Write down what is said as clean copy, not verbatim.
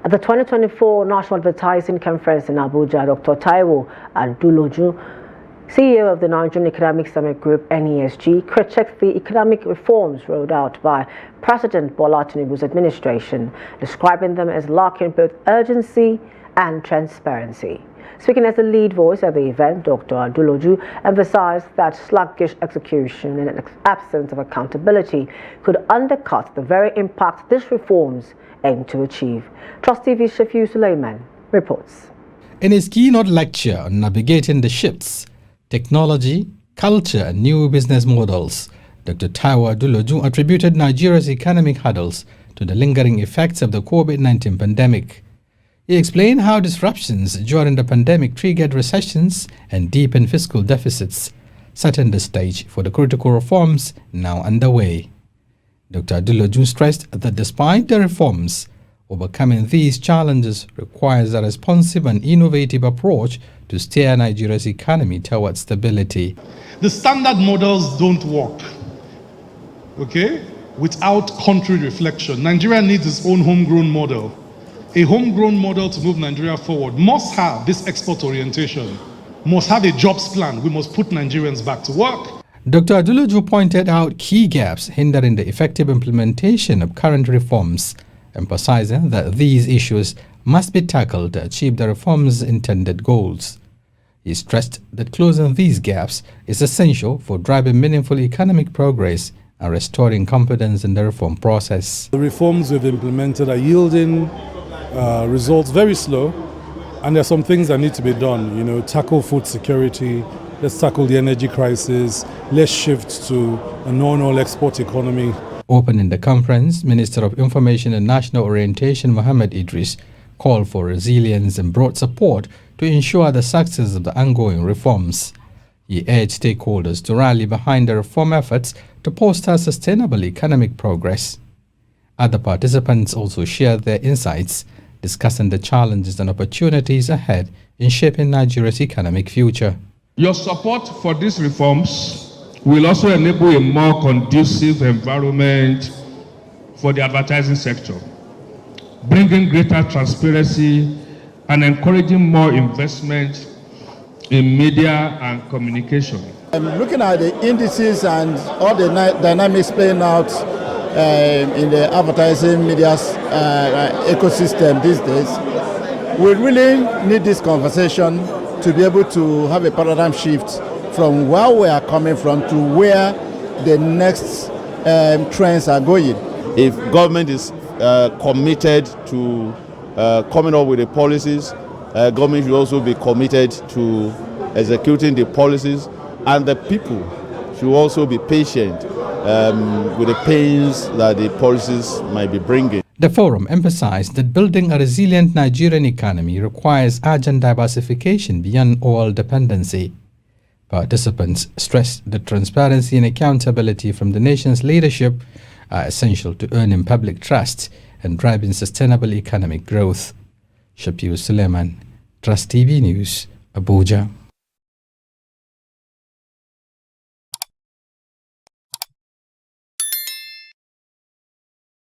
At the 2024 National Advertising Conference in Abuja, Dr. Taiwo Aduloju, CEO of the Nigerian Economic Summit Group, NESG, critiqued the economic reforms rolled out by President Bola Tinubu's administration, describing them as lacking both urgency and transparency. Speaking as the lead voice at the event, Dr. Aduloju emphasized that sluggish execution and an absence of accountability could undercut the very impact these reforms aim to achieve. Trust TV's Shafiu Suleiman reports. In his keynote lecture on navigating the shifts, technology, culture and new business models, Dr. Taiwo Aduloju attributed Nigeria's economic hurdles to the lingering effects of the COVID-19 pandemic. He explained how disruptions during the pandemic triggered recessions and deepened fiscal deficits, setting the stage for the critical reforms now underway. Dr. Aduloju stressed that despite the reforms, overcoming these challenges requires a responsive and innovative approach to steer Nigeria's economy towards stability. The standard models don't work, okay, without country reflection. Nigeria needs its own homegrown model. A homegrown model to move Nigeria forward must have this export orientation, must have a jobs plan. We must put Nigerians back to work. Dr. Aduloju pointed out key gaps hindering the effective implementation of current reforms, emphasizing that these issues must be tackled to achieve the reform's intended goals. He stressed that closing these gaps is essential for driving meaningful economic progress and restoring confidence in the reform process. The reforms we've implemented are yielding results very slow, and there are some things that need to be done. Tackle food security, let's tackle the energy crisis, let's shift to a non-oil export economy. Opening the conference, Minister of Information and National Orientation Mohammed Idris called for resilience and broad support to ensure the success of the ongoing reforms. He urged stakeholders to rally behind the reform efforts to foster sustainable economic progress. Other participants also shared their insights, discussing the challenges and opportunities ahead in shaping Nigeria's economic future. Your support for these reforms will also enable a more conducive environment for the advertising sector, bringing greater transparency and encouraging more investment in media and communication. Looking at the indices and all the dynamics playing out in the advertising media ecosystem these days, we really need this conversation to be able to have a paradigm shift from where we are coming from to where the next trends are going. If government is committed to coming up with the policies, government should also be committed to executing the policies, and the people should also be patient with the pains that the policies might be bringing. The forum emphasized that building a resilient Nigerian economy requires urgent diversification beyond oil dependency. Participants stressed that transparency and accountability from the nation's leadership are essential to earning public trust and driving sustainable economic growth. Shafiu Suleiman, Trust TV News, Abuja.